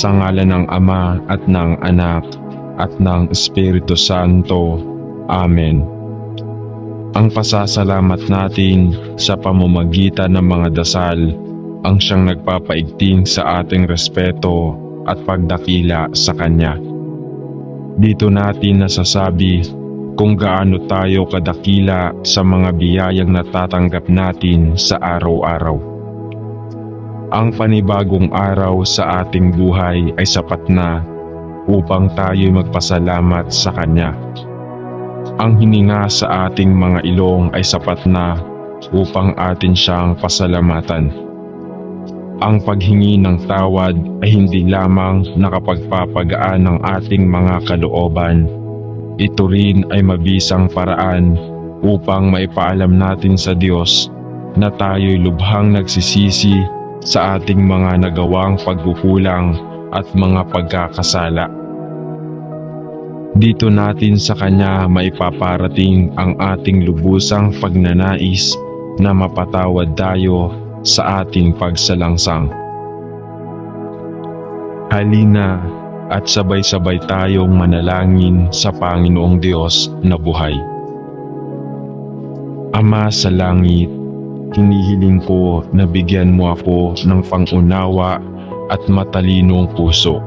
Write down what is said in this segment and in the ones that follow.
Sa ngalan ng Ama at ng Anak at ng Espiritu Santo. Amen. Ang pasasalamat natin sa pamamagitan ng mga dasal ang siyang nagpapaigting sa ating respeto at pagdakila sa Kanya. Dito natin nasasabi kung gaano tayo kadakila sa mga biyayang natatanggap natin sa araw-araw. Ang panibagong araw sa ating buhay ay sapat na upang tayo magpasalamat sa Kanya. Ang hininga sa ating mga ilong ay sapat na upang atin siyang pasalamatan. Ang paghingi ng tawad ay hindi lamang nakapagpapagaan ng ating mga kalooban. Ito rin ay mabisang paraan upang maipaalam natin sa Diyos na tayo'y lubhang nagsisisi sa ating mga nagawang pagkukulang at mga pagkakasala. Dito natin sa Kanya maipaparating ang ating lubusang pagnanais na mapatawad tayo sa ating pagsalangsang. Halina at sabay-sabay tayong manalangin sa Panginoong Diyos na buhay. Ama sa langit, hinihiling ko na bigyan mo ako ng pangunawa at matalinong puso.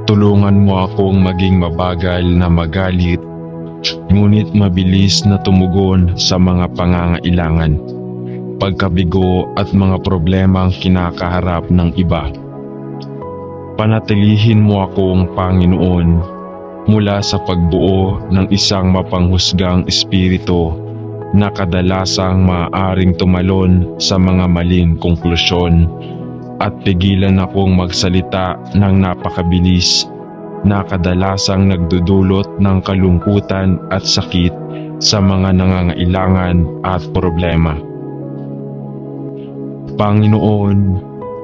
Tulungan mo akong maging mabagal na magalit, ngunit mabilis na tumugon sa mga pangangailangan, pagkabigo at mga problemang kinakaharap ng iba. Panatilihin mo akong Panginoon mula sa pagbuo ng isang mapanghusgang espiritu na kadalasang maaaring tumalon sa mga maling konklusyon at pigilan akong magsalita ng napakabilis na kadalasang nagdudulot ng kalungkutan at sakit sa mga nangangailangan at problema. Panginoon,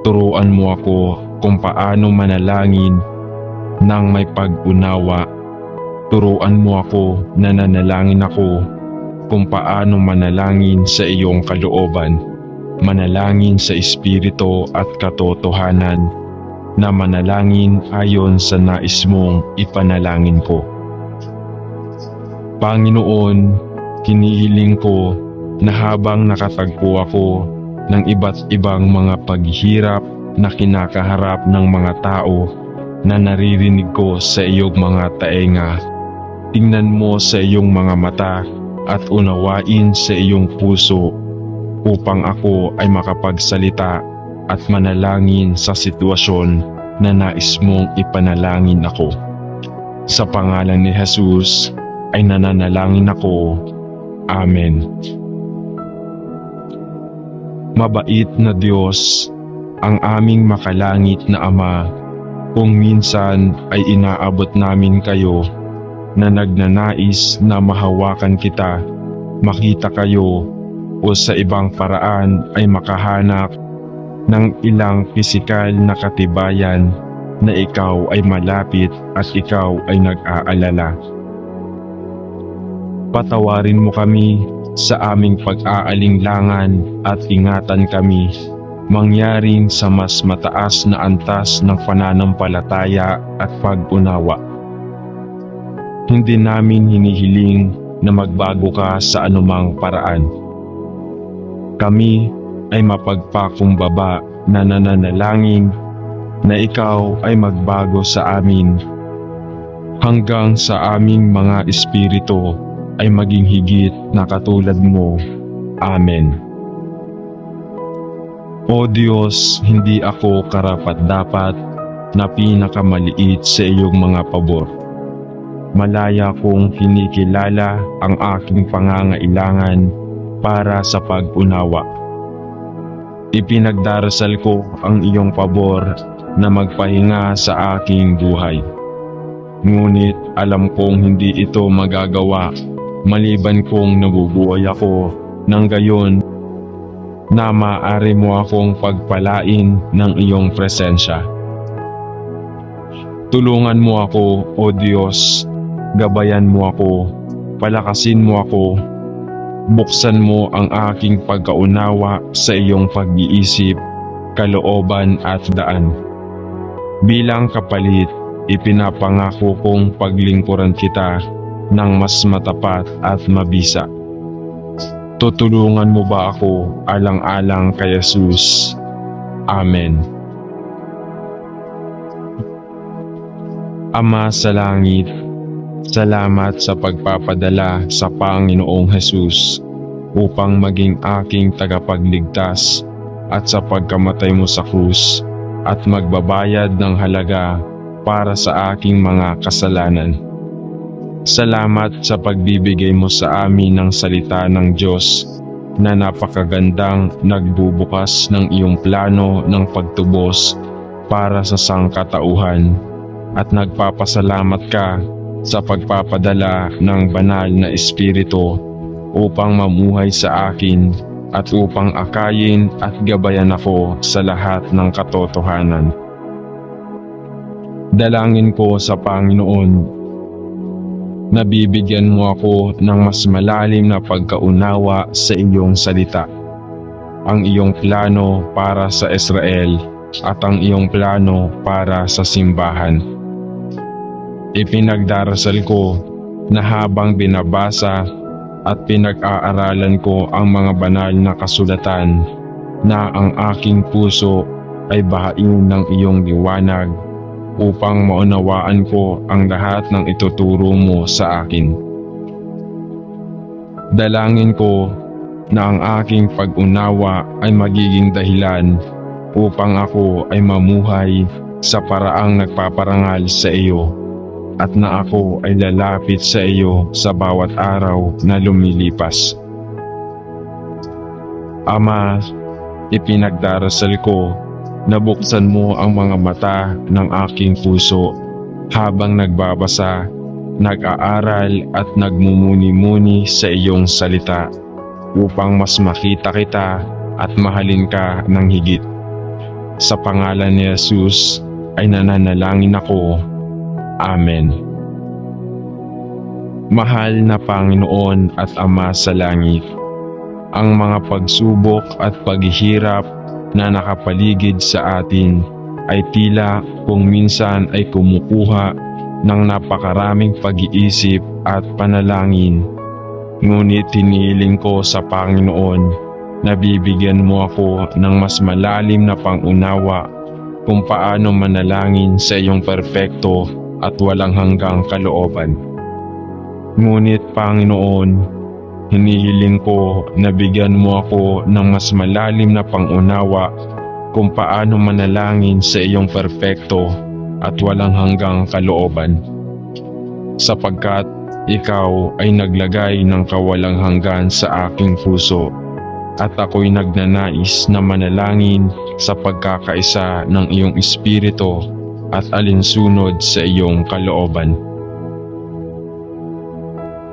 turuan mo ako kung paano manalangin ng may pag-unawa. Turuan mo ako na nanalangin ako kung paano manalangin sa iyong kalooban, manalangin sa espiritu at katotohanan, na manalangin ayon sa nais mong ipanalangin ko. Panginoon, hinihiling ko na habang nakatagpo ako ng iba't ibang mga paghihirap na kinakaharap ng mga tao na naririnig ko sa iyong mga taenga, tingnan mo sa iyong mga mata at unawain sa iyong puso upang ako ay makapagsalita at manalangin sa sitwasyon na nais mong ipanalangin ako. Sa pangalan ni Jesus ay nananalangin ako. Amen. Mabait na Diyos, ang aming makalangit na Ama, kung minsan ay inaabot namin kayo na nagnanais na mahawakan kita, makita kayo, o sa ibang paraan ay makahanap ng ilang pisikal na katibayan na ikaw ay malapit at ikaw ay nag-aalala. Patawarin mo kami sa aming pag-aalinlangan at ingatan kami mangyaring sa mas mataas na antas ng pananampalataya at pag-unawa. Hindi namin hinihiling na magbago ka sa anumang paraan. Kami ay mapagpakumbaba na nananalangin na ikaw ay magbago sa amin hanggang sa aming mga espiritu ay maging higit na katulad mo. Amen. O Diyos, hindi ako karapat-dapat na pinakamaliit sa iyong mga pabor. Malaya kong kinikilala ang aking pangangailangan para sa pag-unawa. Ipinagdarasal ko ang iyong pabor na magpahinga sa aking buhay. Ngunit alam kong hindi ito magagawa maliban kung nabubuhay ako ng gayon na maaari mo akong pagpalain ng iyong presensya. Tulungan mo ako, O Diyos, gabayan mo ako, palakasin mo ako, buksan mo ang aking pagkaunawa sa iyong pag-iisip, kalooban at daan. Bilang kapalit, ipinapangako kong paglingkuran kita ng mas matapat at mabisa. Tutulungan mo ba ako alang-alang kay Jesus? Amen. Ama sa langit, salamat sa pagpapadala sa Panginoong Hesus upang maging aking tagapagligtas at sa pagkamatay mo sa krus at magbabayad ng halaga para sa aking mga kasalanan. Salamat sa pagbibigay mo sa amin ng salita ng Diyos na napakagandang nagbubukas ng iyong plano ng pagtubos para sa sangkatauhan, at nagpapasalamat ka sa pagpapadala ng banal na Espiritu upang mamuhay sa akin at upang akayin at gabayan ako sa lahat ng katotohanan. Dalangin ko sa Panginoon, nabibigyan mo ako ng mas malalim na pagkaunawa sa iyong salita, ang iyong plano para sa Israel at ang iyong plano para sa simbahan. Ipinagdarasal ko na habang binabasa at pinag-aaralan ko ang mga banal na kasulatan, na ang aking puso ay bahain ng iyong liwanag upang maunawaan ko ang lahat ng ituturo mo sa akin. Dalangin ko na ang aking pag-unawa ay magiging dahilan upang ako ay mamuhay sa paraang nagpaparangal sa iyo, at na ako ay lalapit sa iyo sa bawat araw na lumilipas. Ama, ipinagdarasal ko na buksan mo ang mga mata ng aking puso habang nagbabasa, nag-aaral at nagmumuni-muni sa iyong salita upang mas makita kita at mahalin ka ng higit. Sa pangalan ni Jesus ay nananalangin ako. Amen. Mahal na Panginoon at Ama sa langit, ang mga pagsubok at paghihirap na nakapaligid sa atin ay tila kung minsan ay kumukuha ng napakaraming pag-iisip at panalangin. Ngunit hinihiling ko sa Panginoon na bibigyan mo ako ng mas malalim na pangunawa kung paano manalangin sa iyong perpekto at walang hanggang kalooban. Ngunit Panginoon, hinihiling ko na bigyan mo ako ng mas malalim na pangunawa kung paano manalangin sa iyong perpekto at walang hanggang kalooban. Sapagkat ikaw ay naglagay ng kawalang hanggan sa aking puso, at ako'y nagnanais na manalangin sa pagkakaisa ng iyong Espiritu at alinsunod sa iyong kalooban.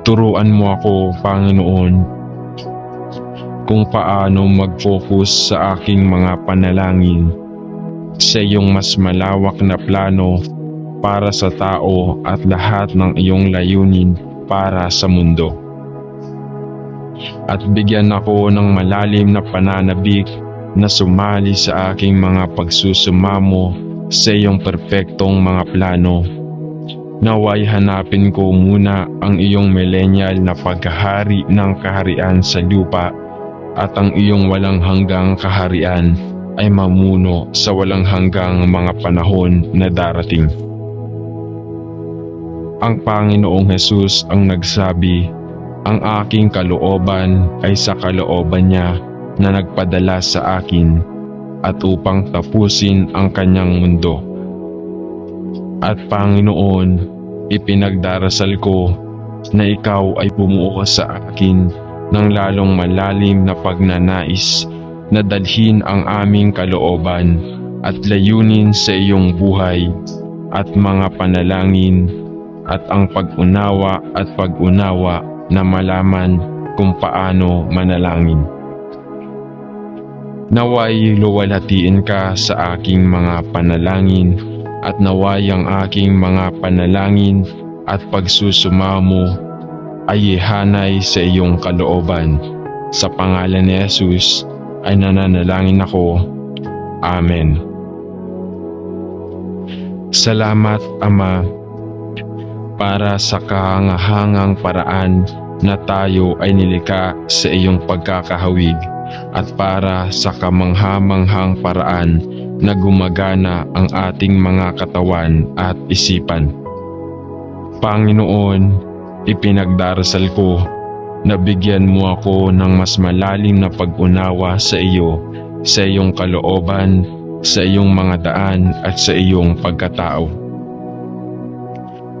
Turuan mo ako, Panginoon, kung paano mag-focus sa aking mga panalangin sa iyong mas malawak na plano para sa tao at lahat ng iyong layunin para sa mundo. At bigyan ako ng malalim na pananabik na sumali sa aking mga pagsusumamo sa iyong perpektong mga plano. Naway hanapin ko muna ang iyong millennial na pagkahari ng kaharian sa lupa, at ang iyong walang hanggang kaharian ay mamuno sa walang hanggang mga panahon na darating. Ang Panginoong Hesus ang nagsabi, ang aking kalooban ay sa kalooban niya na nagpadala sa akin, at upang tapusin ang kanyang mundo. At Panginoon, ipinagdarasal ko na ikaw ay bumuo sa akin ng lalong malalim na pagnanais na dalhin ang aming kalooban at layunin sa iyong buhay at mga panalangin, at ang pag-unawa na malaman kung paano manalangin. Naway luwalhatiin ka sa aking mga panalangin, at naway ang aking mga panalangin at pagsusumamo ay ihanay sa iyong kalooban. Sa pangalan ni Jesus ay nananalangin ako. Amen. Salamat, Ama, para sa kahangahangang paraan na tayo ay nilikha sa iyong pagkakahawig at para sa kamanghamanghang paraan na gumagana ang ating mga katawan at isipan. Panginoon, ipinagdarasal ko na bigyan mo ako ng mas malalim na pag-unawa sa iyo, sa iyong kalooban, sa iyong mga daan at sa iyong pagkatao.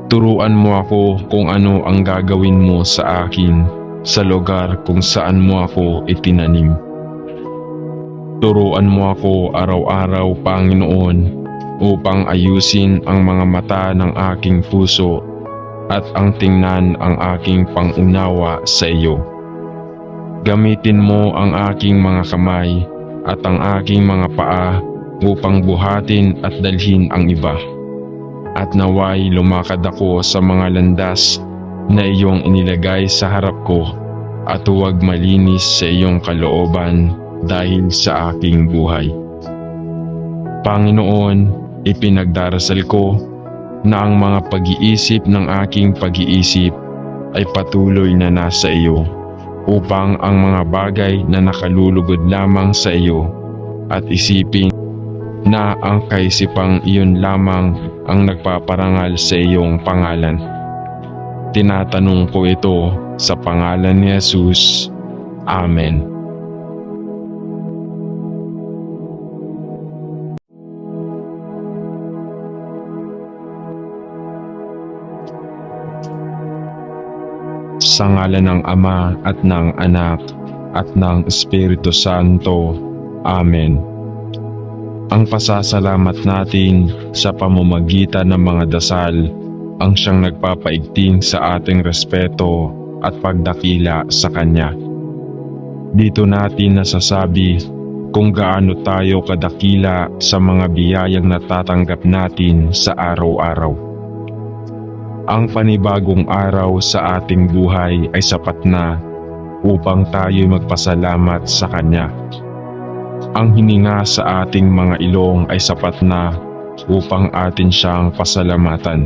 Turuan mo ako kung ano ang gagawin mo sa akin sa lugar kung saan mo ako itinanim. Turuan mo ako araw-araw, Panginoon, upang ayusin ang mga mata ng aking puso at ang tingnan ang aking pangunawa sa iyo. Gamitin mo ang aking mga kamay at ang aking mga paa upang buhatin at dalhin ang iba. At naway lumakad ako sa mga landas na iyong inilagay sa harap ko at huwag malinis sa iyong kalooban dahil sa aking buhay. Panginoon, ipinagdarasal ko na ang mga pag-iisip ng aking pag-iisip ay patuloy na nasa iyo upang ang mga bagay na nakalulugod lamang sa iyo at isipin na ang kaisipang iyon lamang ang nagpaparangal sa iyong pangalan. Tinatanong ko ito sa pangalan ni Jesus. Amen. Sa ngalan ng Ama at ng Anak at ng Espiritu Santo. Amen. Ang pasasalamat natin sa pamamagitan ng mga dasal ang siyang nagpapaigting sa ating respeto at pagdakila sa Kanya. Dito natin nasasabi kung gaano tayo kadakila sa mga biyayang natatanggap natin sa araw-araw. Ang panibagong araw sa ating buhay ay sapat na upang tayo magpasalamat sa Kanya. Ang hininga sa ating mga ilong ay sapat na upang atin siyang pasalamatan.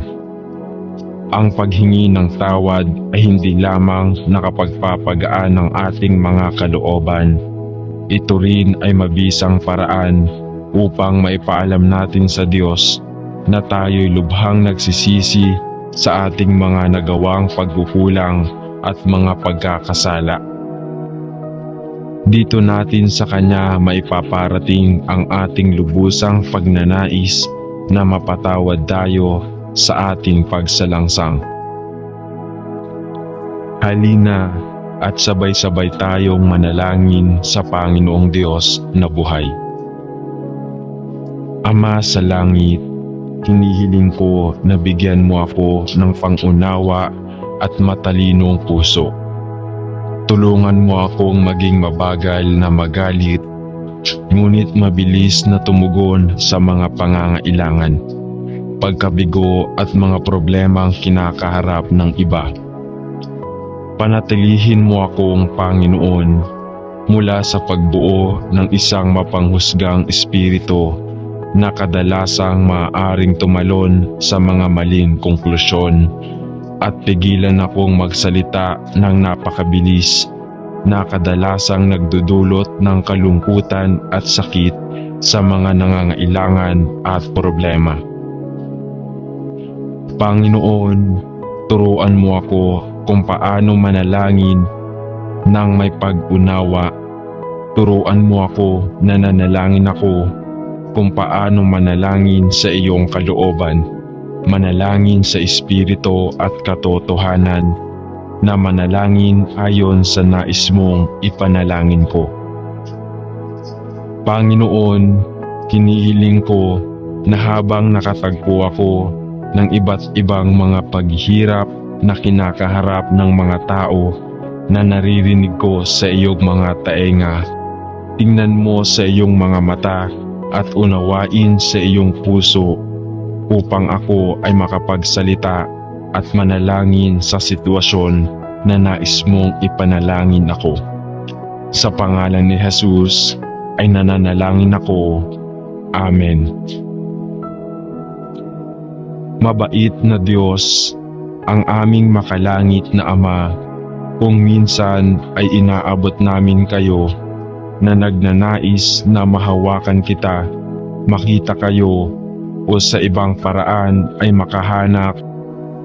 Ang paghingi ng tawad ay hindi lamang nakapagpapagaan ng ating mga kalooban. Ito rin ay mabisang paraan upang maipaalam natin sa Diyos na tayo'y lubhang nagsisisi sa ating mga nagawang pagkukulang at mga pagkakasala. Dito natin sa Kanya maipaparating ang ating lubusang pagnanais na mapatawad tayo sa ating pagsalangsang. Halina at sabay-sabay tayong manalangin sa Panginoong Diyos na buhay. Ama sa langit, hinihiling ko na bigyan mo ako ng pangunawa at matalinong puso. Tulungan mo akong maging mabagal na magalit, ngunit mabilis na tumugon sa mga pangangailangan, pagkabigo at mga problemang kinakaharap ng iba. Panatilihin mo akong Panginoon mula sa pagbuo ng isang mapanghusgang espiritu na kadalasang maaaring tumalon sa mga maling konklusyon at pigilan akong magsalita ng napakabilis na kadalasang nagdudulot ng kalungkutan at sakit sa mga nangangailangan at problema. Panginoon, turuan mo ako kung paano manalangin ng may pag-unawa. Turuan mo ako na nanalangin ako kung paano manalangin sa iyong kalooban, manalangin sa espiritu at katotohanan, na manalangin ayon sa nais mong ipanalangin ko. Panginoon, hinihiling ko na habang nakatagpo ako ng iba't ibang mga paghihirap na kinakaharap ng mga tao na naririnig ko sa iyong mga taenga, tingnan mo sa iyong mga mata at unawain sa iyong puso upang ako ay makapagsalita at manalangin sa sitwasyon na nais mong ipanalangin ako. Sa pangalan ni Jesus ay nananalangin ako. Amen. Mabait na Diyos, ang aming makalangit na Ama, kung minsan ay inaabot namin kayo na nagnanais na mahawakan kita, makita kayo, o sa ibang paraan ay makahanap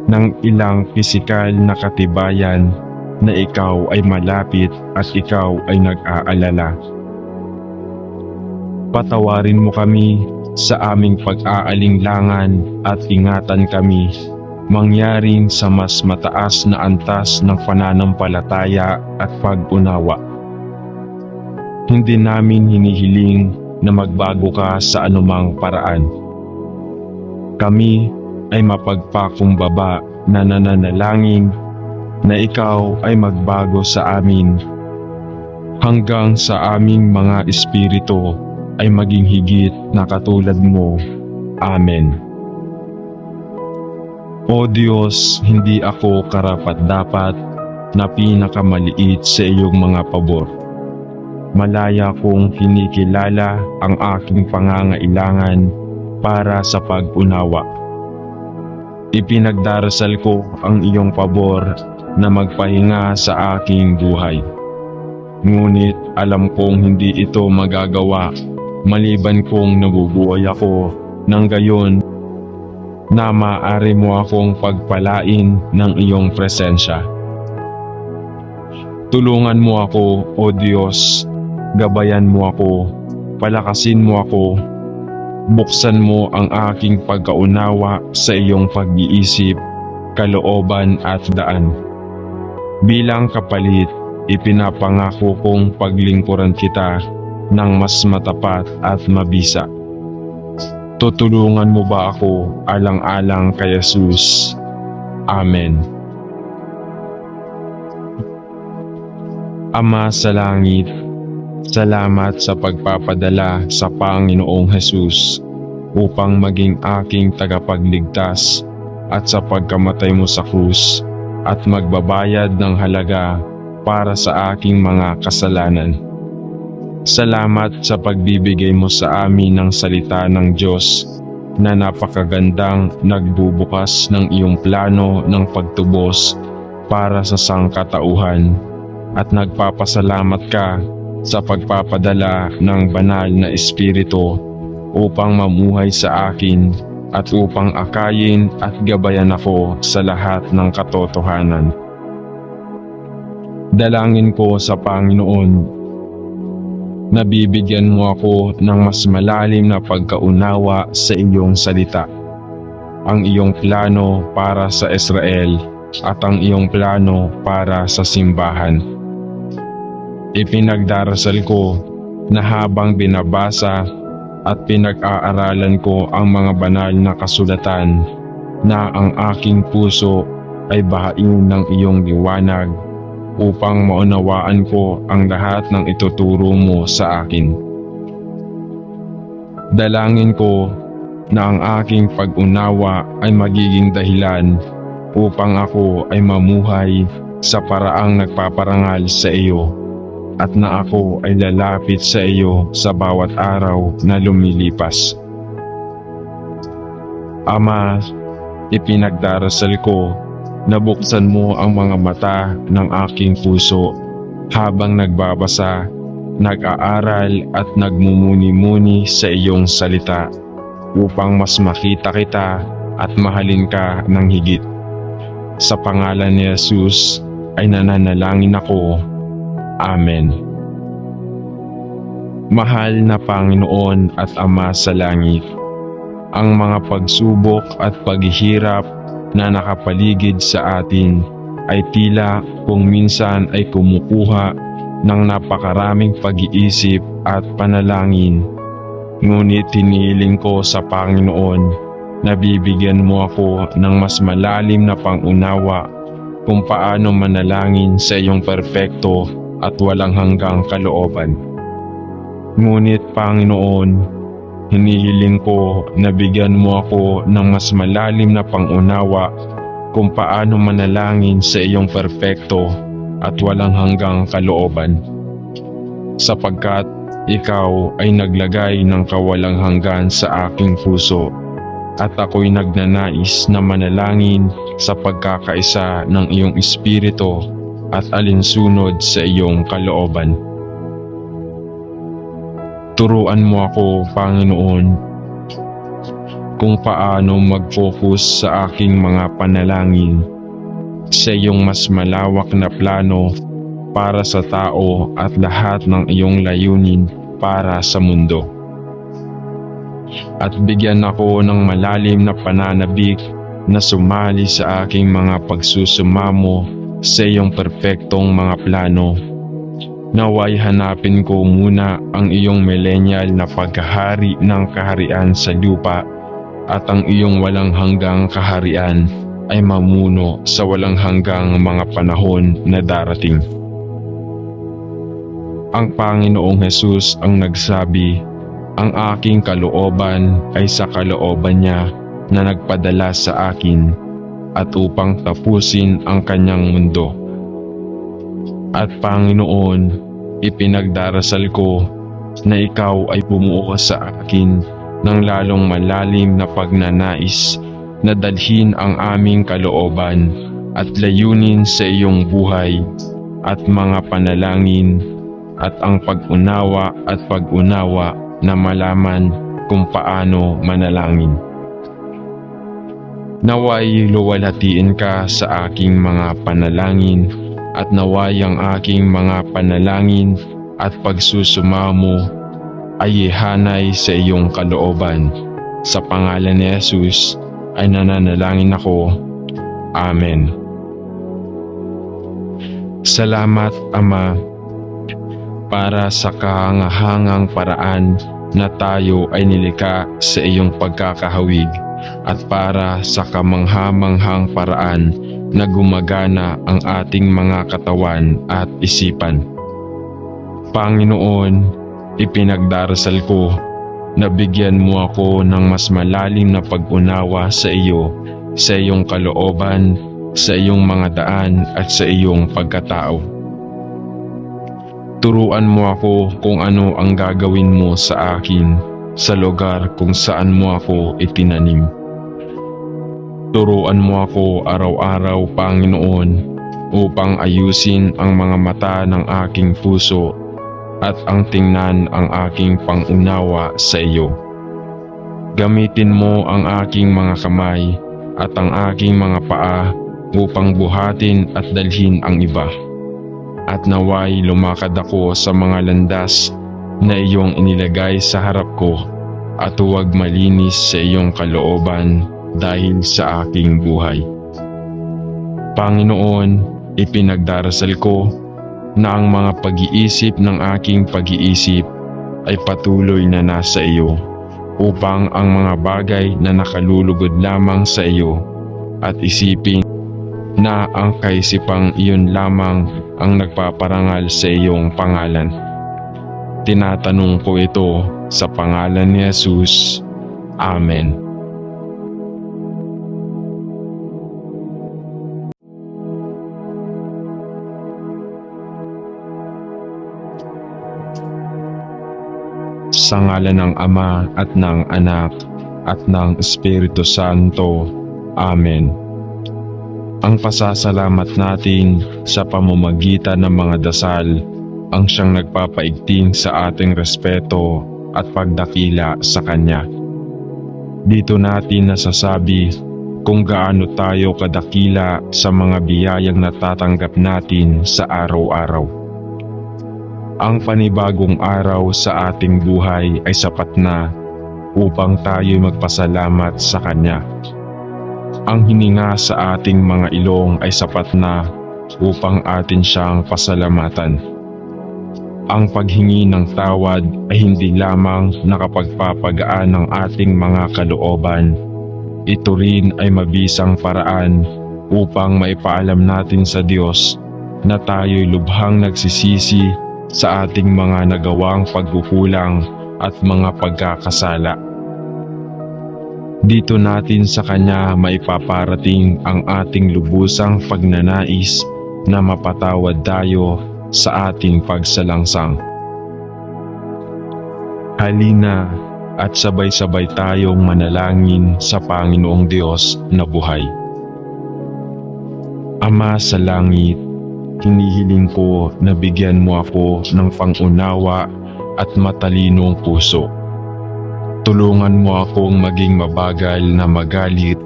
ng ilang pisikal na katibayan na ikaw ay malapit at ikaw ay nag-aalala. Patawarin mo kami sa aming pag-aalinlangan at ingatan kami mangyaring sa mas mataas na antas ng pananampalataya at pag-unawa. Hindi namin hinihiling na magbago ka sa anumang paraan. Kami ay mapagpakumbaba na nananalangin na ikaw ay magbago sa amin hanggang sa aming mga espiritu ay maging higit na katulad mo. Amen. O Diyos, hindi ako karapat-dapat na pinakamaliit sa iyong mga pabor. Malaya kong kinikilala ang aking pangangailangan para sa pag-unawa. Ipinagdarasal ko ang iyong pabor na magpahinga sa aking buhay. Ngunit alam kong hindi ito magagawa maliban kung nabubuhay ako ng gayon na maaari mo akong pagpalain ng iyong presensya. Tulungan mo ako, O Diyos, gabayan mo ako, palakasin mo ako, buksan mo ang aking pagkaunawa sa iyong pag-iisip, kalooban at daan. Bilang kapalit, ipinapangako kong paglingkuran kita ng mas matapat at mabisa. Tutulungan mo ba ako alang-alang kay Jesus? Amen. Ama sa langit, salamat sa pagpapadala sa Panginoong Jesus upang maging aking tagapagligtas at sa pagkamatay mo sa krus at magbabayad ng halaga para sa aking mga kasalanan. Salamat sa pagbibigay mo sa amin ng salita ng Diyos na napakagandang nagbubukas ng iyong plano ng pagtubos para sa sangkatauhan, at nagpapasalamat ka sa pagpapadala ng banal na Espiritu upang mamuhay sa akin at upang akayin at gabayan ako sa lahat ng katotohanan. Dalangin ko sa Panginoon, nabibigyan mo ako ng mas malalim na pagkaunawa sa iyong salita, ang iyong plano para sa Israel at ang iyong plano para sa simbahan. Ipinagdarasal ko na habang binabasa at pinag-aaralan ko ang mga banal na kasulatan, na ang aking puso ay bahain ng iyong liwanag upang maunawaan ko ang lahat ng ituturo mo sa akin. Dalangin ko na ang aking pag-unawa ay magiging dahilan upang ako ay mamuhay sa paraang nagpaparangal sa iyo, at na ako ay lalapit sa iyo sa bawat araw na lumilipas. Ama, ipinagdarasal ko na buksan mo ang mga mata ng aking puso habang nagbabasa, nag-aaral at nagmumuni-muni sa iyong salita upang mas makita kita at mahalin ka ng higit. Sa pangalan ni Jesus ay nananalangin ako. Amen. Mahal na Panginoon at Ama sa langit, ang mga pagsubok at paghihirap na nakapaligid sa atin ay tila kung minsan ay kumukuha ng napakaraming pag-iisip at panalangin. Ngunit hinihiling ko sa Panginoon na bibigyan mo ako ng mas malalim na pangunawa kung paano manalangin sa iyong perpekto at walang hanggang kalooban. Ngunit Panginoon, hinihiling ko na bigyan mo ako ng mas malalim na pangunawa kung paano manalangin sa iyong perpekto at walang hanggang kalooban. Sapagkat ikaw ay naglagay ng kawalang hanggan sa aking puso, at ako'y nagnanais na manalangin sa pagkakaisa ng iyong espiritu at alinsunod sa iyong kalooban. Turuan mo ako, Panginoon, kung paano mag-focus sa aking mga panalangin sa iyong mas malawak na plano para sa tao at lahat ng iyong layunin para sa mundo. At bigyan ako ng malalim na pananabik na sumali sa aking mga pagsusumamo sa iyong perpektong mga plano. Naway hanapin ko muna ang iyong millennial na paghahari ng kaharian sa lupa at ang iyong walang hanggang kaharian ay mamuno sa walang hanggang mga panahon na darating. Ang Panginoong Hesus ang nagsabi, ang aking kalooban ay sa kalooban niya na nagpadala sa akin at upang tapusin ang kanyang mundo. At Panginoon, ipinagdarasal ko na ikaw ay bumuo sa akin ng lalong malalim na pagnanais na dalhin ang aming kalooban at layunin sa iyong buhay at mga panalangin at ang pag-unawa na malaman kung paano manalangin. Naway luwalhatiin ka sa aking mga panalangin at naway ang aking mga panalangin at pagsusumamo ay ihanay sa iyong kalooban. Sa pangalan ni Jesus ay nananalangin ako. Amen. Salamat, Ama, para sa kahangahangang paraan na tayo ay nilikha sa iyong pagkakahawig at para sa kamanghamanghang paraan na gumagana ang ating mga katawan at isipan. Panginoon, ipinagdarasal ko na bigyan mo ako ng mas malalim na pag-unawa sa iyo, sa iyong kalooban, sa iyong mga daan at sa iyong pagkatao. Turuan mo ako kung ano ang gagawin mo sa akin sa lugar kung saan mo ako itinanim. Turuan mo ako araw-araw, Panginoon, upang ayusin ang mga mata ng aking puso at ang tingnan ang aking pangunawa sa iyo. Gamitin mo ang aking mga kamay at ang aking mga paa upang buhatin at dalhin ang iba. At naway lumakad ako sa mga landas na iyong inilagay sa harap ko at huwag malinis sa iyong kalooban dahil sa aking buhay. Panginoon, ipinagdarasal ko na ang mga pag-iisip ng aking pag-iisip ay patuloy na nasa iyo upang ang mga bagay na nakalulugod lamang sa iyo at isipin na ang kaisipang iyon lamang ang nagpaparangal sa iyong pangalan. Tinatanong ko ito sa pangalan ni Jesus. Amen. Sa ngalan ng Ama at ng Anak at ng Espiritu Santo. Amen. Ang pasasalamat natin sa pamamagitan ng mga dasal ang siyang nagpapaigting sa ating respeto at pagdakila sa Kanya. Dito natin nasasabi kung gaano tayo kadakila sa mga biyayang natatanggap natin sa araw-araw. Ang panibagong araw sa ating buhay ay sapat na upang tayo magpasalamat sa Kanya. Ang hininga sa ating mga ilong ay sapat na upang atin siyang pasalamatan. Ang paghingi ng tawad ay hindi lamang nakapagpapagaan ng ating mga kalooban. Ito rin ay mabisang paraan upang maipaalam natin sa Diyos na tayo'y lubhang nagsisisi sa ating mga nagawang pagkukulang at mga pagkakasala. Dito natin sa Kanya maipaparating ang ating lubusang pagnanais na mapatawad tayo sa ating pagsalangsang. Halina at sabay-sabay tayong manalangin sa Panginoong Diyos na buhay. Ama sa langit, hinihiling ko na bigyan mo ako ng pangunawa at matalinong puso. Tulungan mo akong maging mabagal na magalit,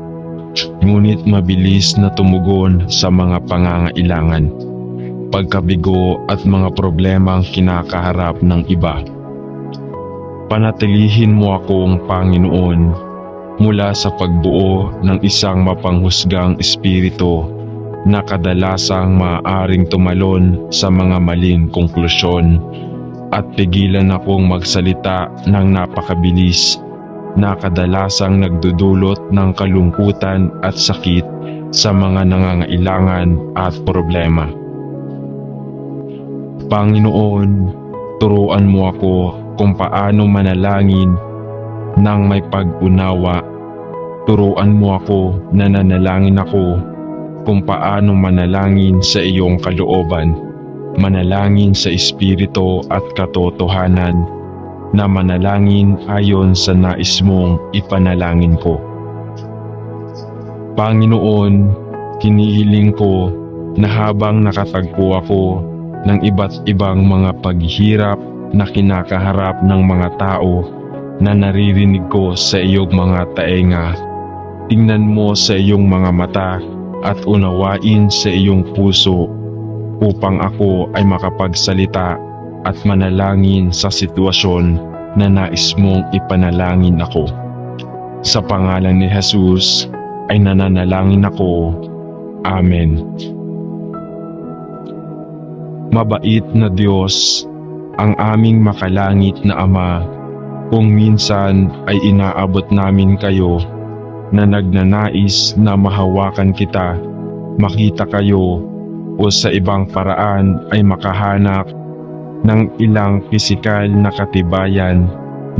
ngunit mabilis na tumugon sa mga pangangailangan, pagkabigo at mga problemang kinakaharap ng iba. Panatilihin mo akong Panginoon mula sa pagbuo ng isang mapanghusgang espiritu na kadalasang maaaring tumalon sa mga maling konklusyon at pigilan akong magsalita ng napakabilis na kadalasang nagdudulot ng kalungkutan at sakit sa mga nangangailangan at problema. Panginoon, turuan mo ako kung paano manalangin ng may pag-unawa. Turuan mo ako na nanalangin ako kung paano manalangin sa iyong kalooban, manalangin sa espiritu at katotohanan, na manalangin ayon sa nais mong ipanalangin ko. Panginoon, hinihiling ko na habang nakatagpo ako ng iba't ibang mga paghihirap na kinakaharap ng mga tao na naririnig ko sa iyong mga taenga, tingnan mo sa iyong mga mata at unawain sa iyong puso upang ako ay makapagsalita at manalangin sa sitwasyon na nais mong ipanalangin ako. Sa pangalan ni Jesus ay nananalangin ako. Amen. Mabait na Diyos, ang aming makalangit na Ama, kung minsan ay inaabot namin kayo na nagnanais na mahawakan kita, makita kayo, o sa ibang paraan ay makahanap ng ilang pisikal na katibayan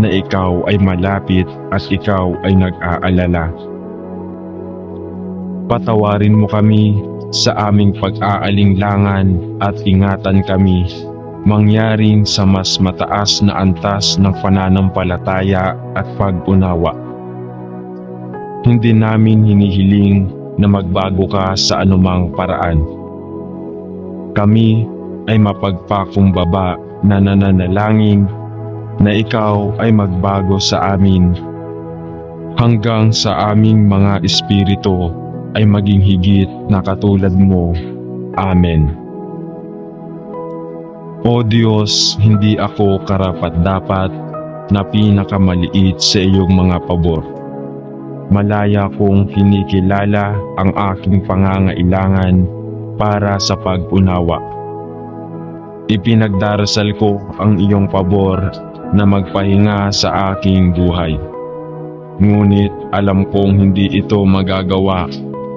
na ikaw ay malapit at ikaw ay nag-aalala. Patawarin mo kami sa aming pag-aalinlangan at ingatan kami mangyaring sa mas mataas na antas ng pananampalataya at pag-unawa. Hindi namin hinihiling na magbago ka sa anumang paraan. Kami ay mapagpakumbaba na nananalangin na ikaw ay magbago sa amin hanggang sa aming mga espiritu ay maging higit na katulad mo. Amen. O Diyos, hindi ako karapat-dapat na pinakamaliit sa iyong mga pabor. Malaya kong kinikilala ang aking pangangailangan para sa pag-unawa. Ipinagdarasal ko ang iyong pabor na magpahinga sa aking buhay. Ngunit alam kong hindi ito magagawa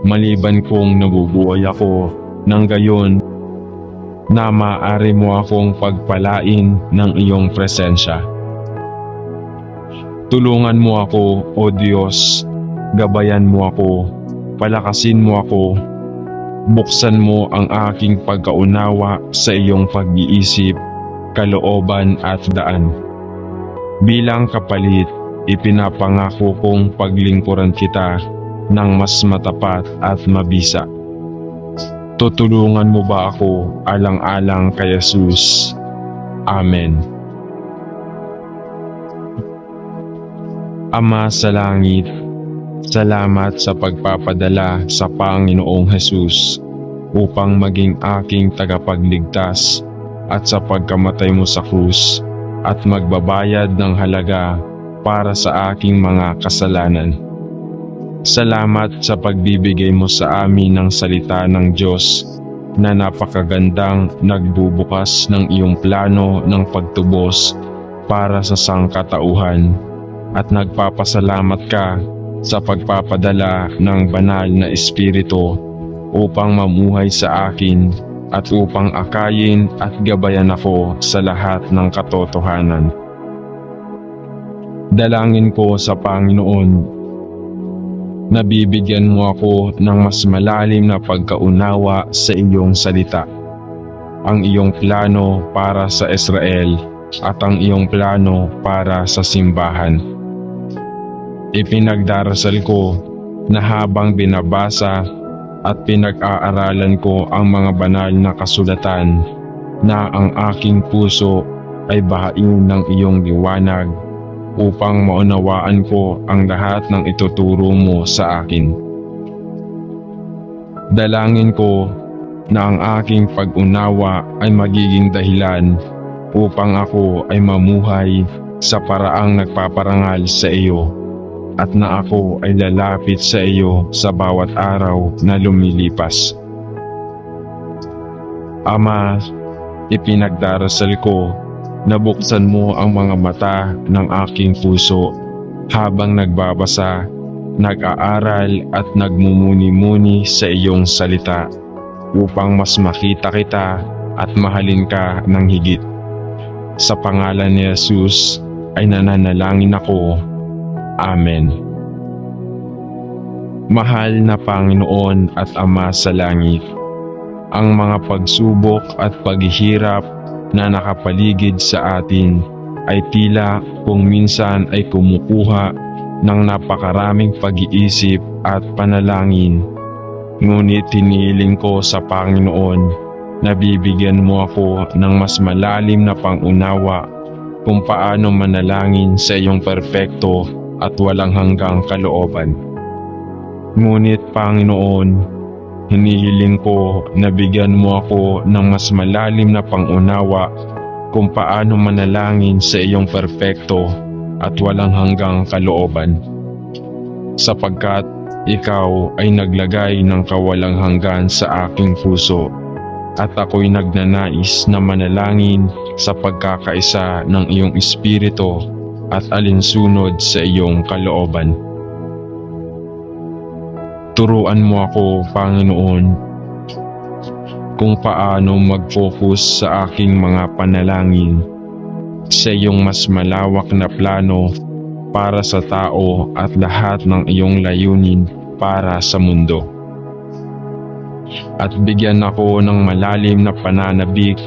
maliban kung nabubuhay ako ng gayon na maaari mo akong pagpalain ng iyong presensya. Tulungan mo ako, O Diyos, gabayan mo ako, palakasin mo ako, buksan mo ang aking pagkaunawa sa iyong pag-iisip, kalooban at daan. Bilang kapalit, ipinapangako kong paglingkuran kita ng mas matapat at mabisa. Tutulungan mo ba ako alang-alang kay Jesus? Amen. Ama sa langit, salamat sa pagpapadala sa Panginoong Jesus upang maging aking tagapagligtas at sa pagkamatay mo sa krus at magbabayad ng halaga para sa aking mga kasalanan. Salamat sa pagbibigay mo sa amin ng salita ng Diyos na napakagandang nagbubukas ng iyong plano ng pagtubos para sa sangkatauhan, at nagpapasalamat ka sa pagpapadala ng banal na Espiritu upang mamuhay sa akin at upang akayin at gabayan ako sa lahat ng katotohanan. Dalangin ko sa Panginoon, nabibigyan mo ako ng mas malalim na pagkaunawa sa iyong salita, ang iyong plano para sa Israel at ang iyong plano para sa simbahan. ipinagdarasal ko na habang binabasa at pinag-aaralan ko ang mga banal na kasulatan, na ang aking puso ay bahain ng iyong liwanag upang maunawaan ko ang lahat ng ituturo mo sa akin. Dalangin ko na ang aking pag-unawa ay magiging dahilan upang ako ay mamuhay sa paraang nagpaparangal sa iyo, at na ako ay lalapit sa iyo sa bawat araw na lumilipas. Ama, ipinagdarasal ko na buksan mo ang mga mata ng aking puso habang nagbabasa, nag-aaral at nagmumuni-muni sa iyong salita, upang mas makita kita at mahalin ka ng higit. Sa pangalan ni Jesus ay nananalangin ako. Amen. Mahal na Panginoon at Ama sa langit, ang mga pagsubok at paghihirap na nakapaligid sa atin ay tila kung minsan ay kumukuha ng napakaraming pag-iisip at panalangin. Ngunit hinihiling ko sa Panginoon na bibigyan mo ako ng mas malalim na pangunawa kung paano manalangin sa iyong perpekto at walang hanggang kalooban. Ngunit Panginoon, hinihiling ko na bigyan mo ako ng mas malalim na pangunawa kung paano manalangin sa iyong perpekto at walang hanggang kalooban. Sapagkat ikaw ay naglagay ng kawalang hanggan sa aking puso, at ako'y nagnanais na manalangin sa pagkakaisa ng iyong espiritu at alinsunod sa iyong kalooban. Turuan mo ako, Panginoon, kung paano mag-focus sa aking mga panalangin sa iyong mas malawak na plano para sa tao at lahat ng iyong layunin para sa mundo. At bigyan ako ng malalim na pananabik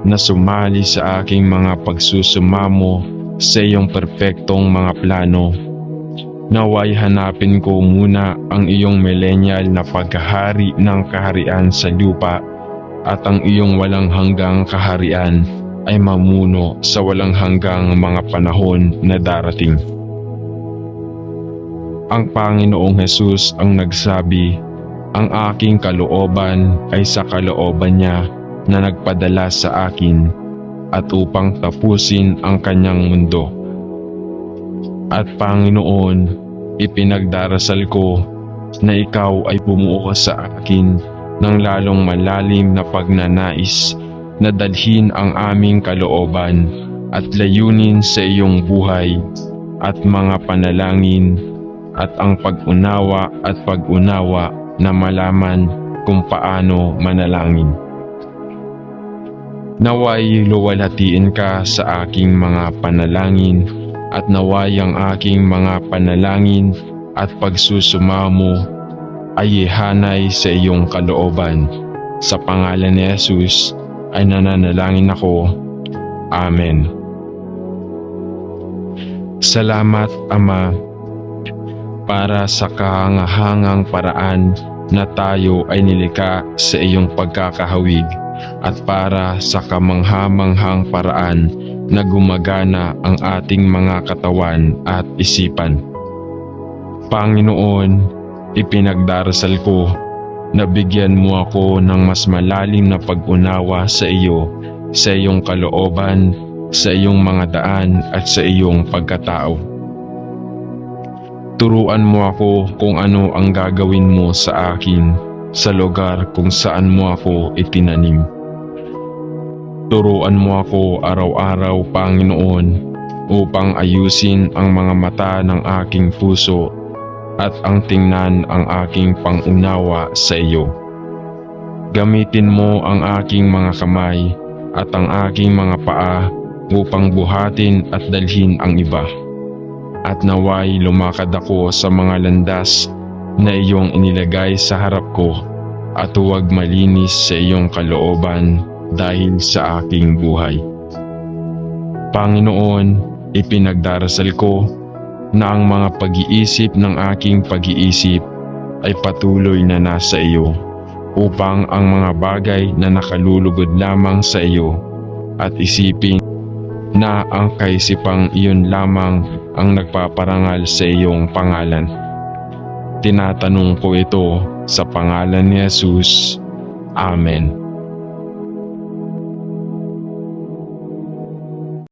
na sumali sa aking mga pagsusumamo sa iyong perpektong mga plano. Naway hanapin ko muna ang iyong millennial na paghahari ng kaharian sa lupa, at ang iyong walang hanggang kaharian ay mamuno sa walang hanggang mga panahon na darating. Ang Panginoong Hesus ang nagsabi, ang aking kalooban ay sa kalooban niya na nagpadala sa akin, at upang tapusin ang kanyang mundo. At Panginoon, ipinagdarasal ko na ikaw ay bumuo sa akin ng lalong malalim na pagnanais na dalhin ang aming kalooban at layunin sa iyong buhay at mga panalangin, at ang pag-unawa na malaman kung paano manalangin. Naway luwalhatiin ka sa aking mga panalangin, at naway ang aking mga panalangin at pagsusumamo ay ihanay sa iyong kalooban. Sa pangalan ni Jesus ay nananalangin ako. Amen. Salamat, Ama, para sa kahangahangang paraan na tayo ay nilikha sa iyong pagkakahawig, at para sa kamangha-manghang paraan na gumagana ang ating mga katawan at isipan. Panginoon, ipinagdarasal ko na bigyan mo ako ng mas malalim na pag-unawa sa iyo, sa iyong kalooban, sa iyong mga daan at sa iyong pagkatao. Turuan mo ako kung ano ang gagawin mo sa akin sa lugar kung saan mo ako itinanim. Turuan mo ako araw-araw, Panginoon, upang ayusin ang mga mata ng aking puso at ang tingnan ang aking pangunawa sa iyo. Gamitin mo ang aking mga kamay at ang aking mga paa upang buhatin at dalhin ang iba. At naway lumakad ako sa mga landas na iyong inilagay sa harap ko, at huwag malinis sa iyong kalooban dahil sa aking buhay. Panginoon, ipinagdarasal ko na ang mga pag-iisip ng aking pag-iisip ay patuloy na nasa iyo, upang ang mga bagay na nakalulugod lamang sa iyo at isipin na ang kaisipang iyon lamang ang nagpaparangal sa iyong pangalan. Tinatanong ko ito sa pangalan ni Jesus. Amen.